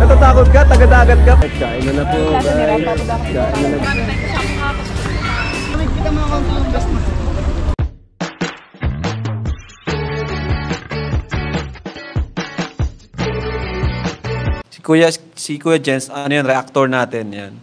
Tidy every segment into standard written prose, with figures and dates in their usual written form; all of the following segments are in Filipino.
Natatakot ka? Taga-dagat ka? Kain na po guys. Kain na po. Si Kuya Jens, ano yan, reactor natin yan.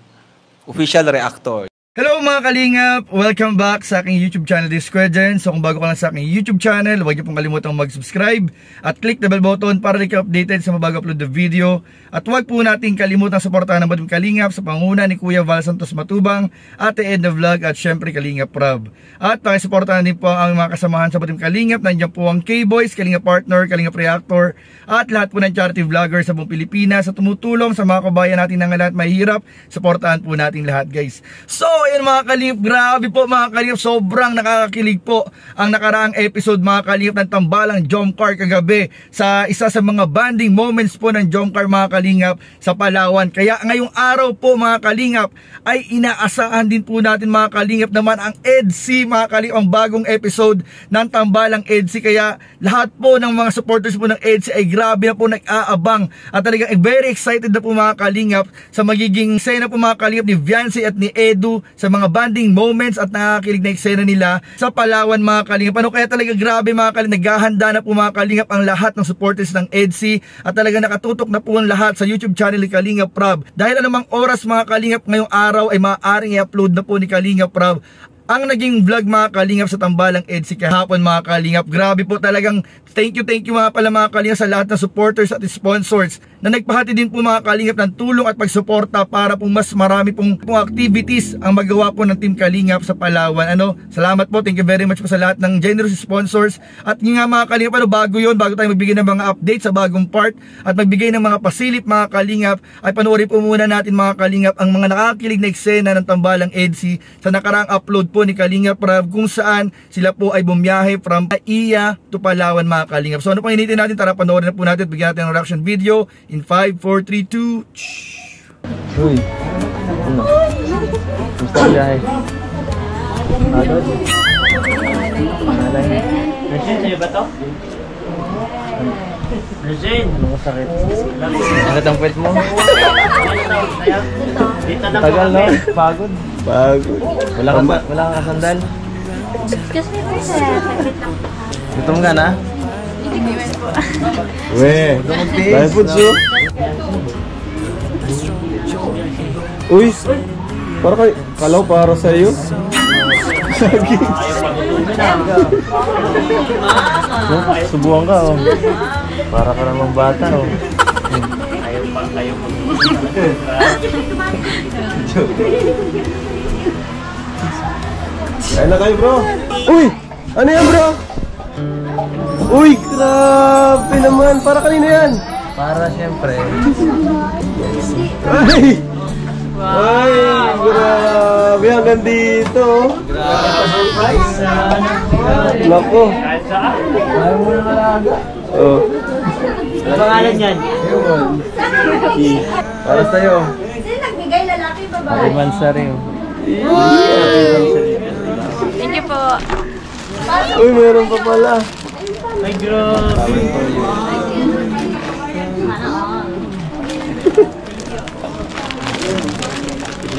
Official reactor. Hello mga kalingap! Welcome back sa aking YouTube channel, this is Kuya Jens. So kung bago ka lang sa aking YouTube channel, huwag niyo pong kalimutang mag-subscribe at click the bell button para like updated sa mabago upload na video. At huwag po natin kalimutang suportahan ng Badong Kalingap sa panguna ni Kuya Val Santos Matubang, Ate Edna Vlog at syempre Kalingap Rob. At pakisuportahan din po ang mga kasamahan sa Badong Kalingap. Nandiyan po ang K-Boys, Kalingap Partner, Kalingap Reactor at lahat po ng charity vlogger sa buong Pilipinas sa tumutulong sa mga kabayan natin na lahat mahirap. Suportahan po natin lahat guys. So ayun mga kalingap, grabe po mga kalingap, sobrang nakakakilig po ang nakaraang episode mga kalingap ng Tambalang Jomcar kagabi sa isa sa mga bonding moments po ng Jomcar mga kalingap sa Palawan. Kaya ngayong araw po mga kalingap ay inaasahan din po natin mga kalingap naman ang EDC mga kalingap, ang bagong episode ng Tambalang EDC. Kaya lahat po ng mga supporters po ng EDC ay grabe na po nag-aabang at talagang very excited na po mga kalingap sa magiging sena po mga kalingap ni Viancy at ni Edu sa mga bonding moments at nakakilig na eksena nila sa Palawan mga kalingap. Ano kaya talaga grabe mga kalingap, naghahanda na po mga kalingap ang lahat ng supporters ng EDC at talaga nakatutok na po ang lahat sa YouTube channel ni Kalingap Rob. Dahil anumang oras mga kalingap ngayong araw ay maaaring i-upload na po ni Kalingap Rob ang naging vlog mga kalingap sa Tambalang EDC kahapon mga kalingap. Grabe po talagang thank you mga pala mga kalingap sa lahat ng supporters at sponsors na nagpahati din po mga kalingap ng tulong at pagsuporta para po mas marami pong activities ang magawa po ng Team Kalingap sa Palawan. Salamat po, thank you very much po sa lahat ng generous sponsors. At nga mga kalingap, bago tayo magbigay ng mga updates sa bagong part at magbigay ng mga pasilip mga kalingap, ay panoorin po muna natin mga kalingap ang mga nakakilig na eksena ng Tambalang EDC sa nakaraang upload po ni Kalingap Rob kung saan sila po ay bumiyahe from Iya to Palawan mga kalingap. So ano pang initin natin? Tara panoorin na po natin at bigyan natin ng reaction video in 5, 4, 3, 2. Uy, ano? Gusto ang biyahe? Agad? Regine, sa'yo ba to? Regine! Ano ko sakit? Sakit ang puwet mo? Tagal no? Pagod? Pagod. Wala kang kasandal? Excuse me po sir. Gutom ka na? Hindi po. Weh, dahil foods yun? Uy! Para kay kalaw para sa iyo. Subuhan ka oh. Para ka namang bata oh. Ayaw pa. Kaya na kayo bro. Uy! Ano yan bro? Uy! Grabe naman! Para kanina yan? Para siyempre. Ay! Ay! Grabe! Hanggang dito! Grabe! Surprise! Lako! Ayaw mo na malaga. Oh. Ano pangalan yan? Para sa'yo. Sino nagbigay, lalaki babae? Ay, Mansari. Thank you po. Uy, meron pa pala. Ay, grabe.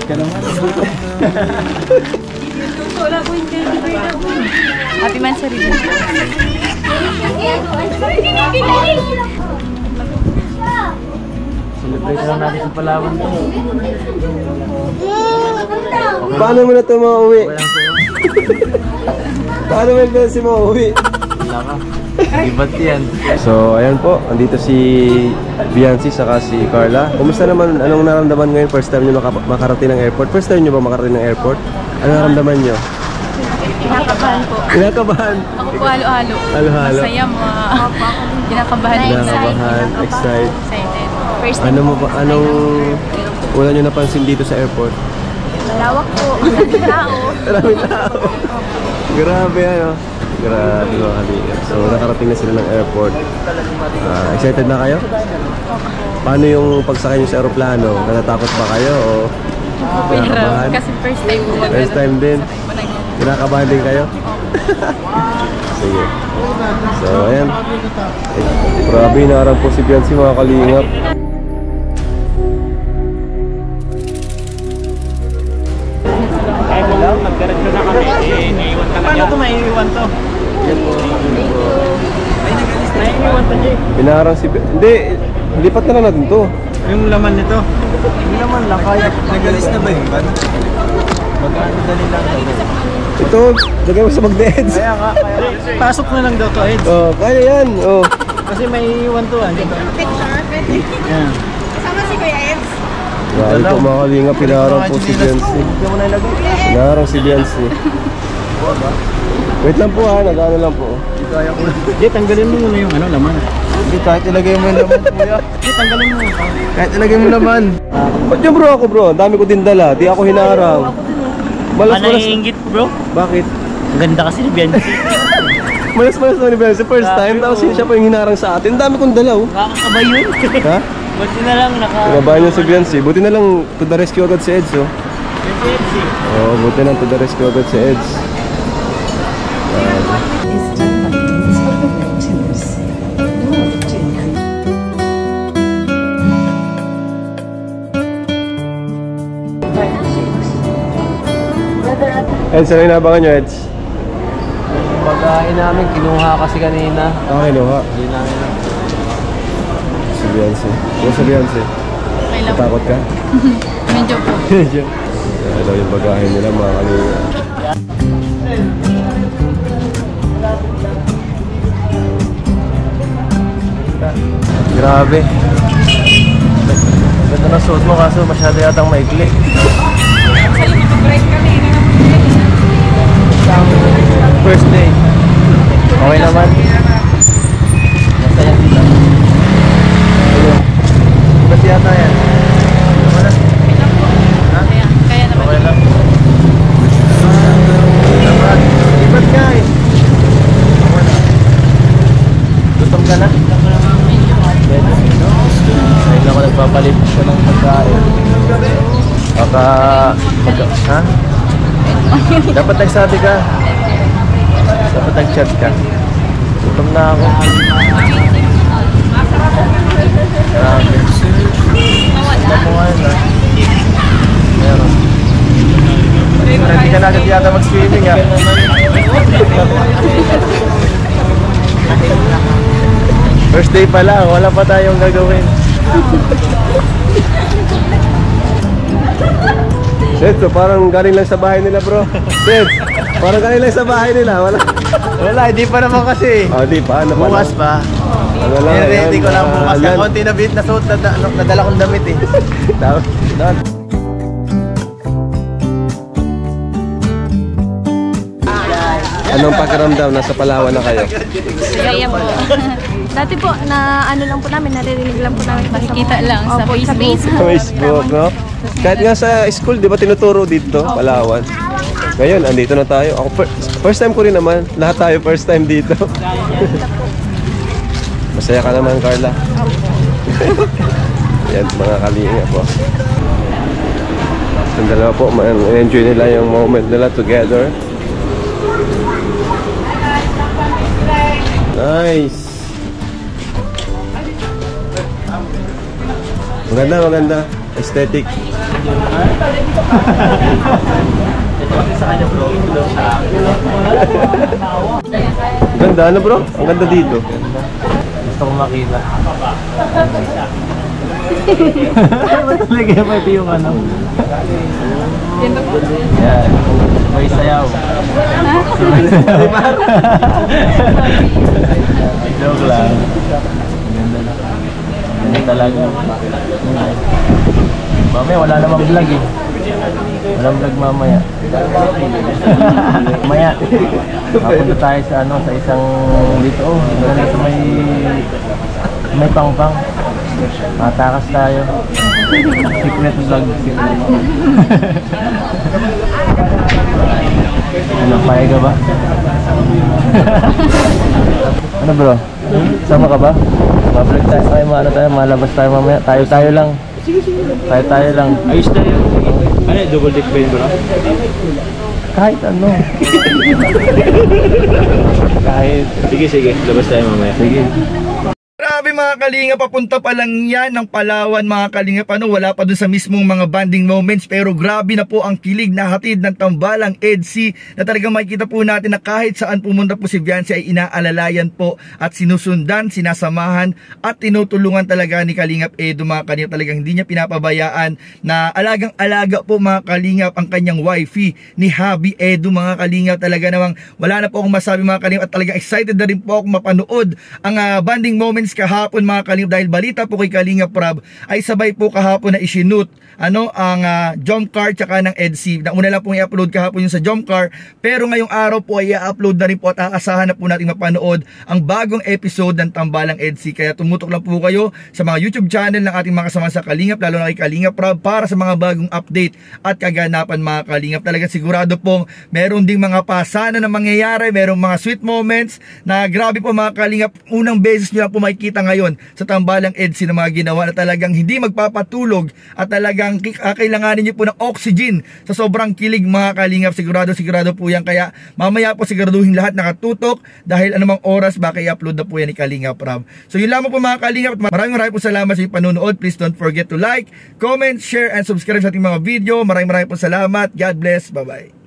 Ika naman. Happy Mansari. Celebrate lang natin sa Palawan. Paano mo na ito mauwi? Paano mo na si mauwi? Wala ka. Ibat yan. So, ayan po. Andito si Viancy saka si Carla. Kumusta naman? Anong naramdaman ngayon? First time nyo makarating ng airport? First time nyo ba makarating ng airport? Ano naramdaman nyo? Kinakabahan po. Kinakabahan? Ako po halo-halo. Halo-halo? Masaya mo. Kinakabahan. Excited. First time. Ano mo ba? Anong una nyo napansin dito sa airport? Malawak po. Maraming tao. Maraming tao. Grabe ano. Grabe mga kaliga. So nakarating na sila ng airport. Excited na kayo? Paano yung pagsakay nyo sa aeroplano? Natatakot ba kayo o kinakabahan? Kasi first time po. First time din. Kinakabahan din kayo? Sige. So, ayan. Grabe, inaarang po si Biancy mga kalingap. Kaya mo lang, nagkaroon na kami. Naiiwan ka na. Paano ito maiiwan to? Naiiwan to, Jay. Inaarang si Hindi, lipat na lang natin to. Yung laman nito. Yung laman lang, kaya. Nagalis na ba yun? Magkano dali lang daw. Ito, lagay mo sa magneeds. Kaya nga, pasok na lang daw to, Eds. Oh, kaya yan. Oh. Kasi may iwan to, Yan. Sama si Kuya Eds. Grabe po mga kalingap, inaarang po si Biancy. Hindi mo na ilagay. Inaarang si Biancy. Wait lang po ha, nag-ano lang po. Hindi, tanggalin mo muna yung laman. Hindi, kahit ilagay mo yung laman, kuya. Hindi, tanggalin mo. Kahit ilagay mo yung laman. Ba't yung bro ako bro? Ang dami ko din dala, di ako hinaarang. Malas-malas. Panahingit, bro. Bakit? Ang ganda kasi ni Biancy. Malas-malas naman ni Biancy, first time, tapos siya pa yung hinarang sa atin. Ang dami kong dala oh. Nakakabay yun. Ha? Buti na lang Nabahan niyo si Biancy. Buti na lang to the rescue agad si Eds oh. Biancy. Oo, buti na to the rescue agad si Eds. Eds, ano yung nabangan nyo, Eds? Pagkain namin, kinuha kasi kanina. Kinuha. Hindi namin lang. Si Biancy. Ano si Biancy? Okay lang. Natakot ka? Medyo po. Medyo. Kaya daw yung bagahe nila mga kanina. Grabe. Ganda na suot mo kaso masyado yatang maikli. First day. Okay naman. Masaya sila. Ba't yata yan? Wala. Kaya naman. Okay lang. Dapat. Ibat nga eh. Gutom ka na? Ayun ako nagpapalit siya ng pagkain. Baka... Ha? Dapat nagsabi ka. Dapat nag-chat ka. Gutom na ako. Grabe. Gusto mo ngayon ha? Meron. Hindi ka na agad yata mag-swimming ha? First day pa lang, wala pa tayong gagawin. Seth, so parang galing lang sa bahay nila bro. Seth, parang galing lang sa bahay nila. Wala, hindi pa naman kasi. Oh, di pa. Ano pa Bukas lang? pa. Ano lang, Ready ko lang bukas. Alan. Konti na bit na suot na nadala kong damit eh. Dapat. Anong pakiramdam? Nasa Palawan na kayo? Kaya po. Dati po, na ano lang po namin, naririnig lang po namin. Makikita lang sa Facebook. Sa Facebook, no? Kahit nga sa school, di ba tinuturo dito, Palawan? Ngayon, andito na tayo. Ako, first time ko rin naman. Lahat tayo first time dito. Masaya ka naman, Carla. Yan, mga kalinga po. Yung dalawa po, enjoy nila yung moment nila together. Nice! Maganda, maganda. Aesthetic. Ganda, ano bro? Ang ganda dito. Gusto kong makita. Talaga ba ito yung ano? Yan. May sayaw. Joke lang. Ganda talaga. Mamaya wala namang vlog eh. Walang vlog mamaya. Mamaya. Mapunta tayo sa ano, sa isang dito. Oh, dito may pang-pang. Matakas tayo. Secret vlog. Ano, payag ka ba? Ano bro? Sama ka ba? Ma-vlog tayo, ano tayo, malabas tayo mamaya. Tayo lang. Tayo lang. Ayos na yun. Ano, double deck ba yun bro? Kahit ano. Kahit... Sige, labas tayo mamaya. Sige. Grabe mga kalinga, papunta pa lang yan ng Palawan mga kalinga. Wala pa dun sa mismong mga bonding moments, pero grabe na po ang kilig na hatid ng tambalang EDC na talagang makikita po natin na kahit saan pumunta po si Viancy ay inaalalayan po at sinusundan, sinasamahan at tinutulungan talaga ni Kalingap Edu mga kalinga. Talagang hindi niya pinapabayaan na alagang-alaga po mga kalingap ang kanyang wifey ni Habi Edu mga kalingap. Talaga namang wala na po akong masabi mga kalingap at talagang excited na rin po ako mapanood ang bonding moments kahapon mga kalingap, dahil balita po kay Kalingap Rab ay sabay po kahapon na isinut ang Jomcar tsaka ng EDC. Nauna lang pong i-upload kahapon yung sa Jomcar, pero ngayong araw po ay i-upload na rin po at aasahan na po natin mapanood ang bagong episode ng Tambalang EDC. Kaya tumutok lang po kayo sa mga YouTube channel ng ating mga kasama sa Kalingap, lalo na kay Kalingap Rab, para sa mga bagong update at kaganapan mga kalingap. Talaga sigurado pong meron ding mga pasana na mangyayari, merong mga sweet moments na grabe po mga kalingap. Unang beses nyo lang po makikita ngayon sa Tambalang EDC na mga ginawa na talagang hindi magpapatulog at talagang kailanganin nyo po ng oxygen sa sobrang kilig mga kalingap. Sigurado po yan. Kaya mamaya po siguraduhin lahat nakatutok dahil anumang oras baka i-upload na po yan ni Kalingap Rab. So yun lamang po mga kalingap. Maraming po salamat sa inyong panonood. Please don't forget to like, comment, share, and subscribe sa ating mga video. Maraming po salamat. God bless. Bye-bye.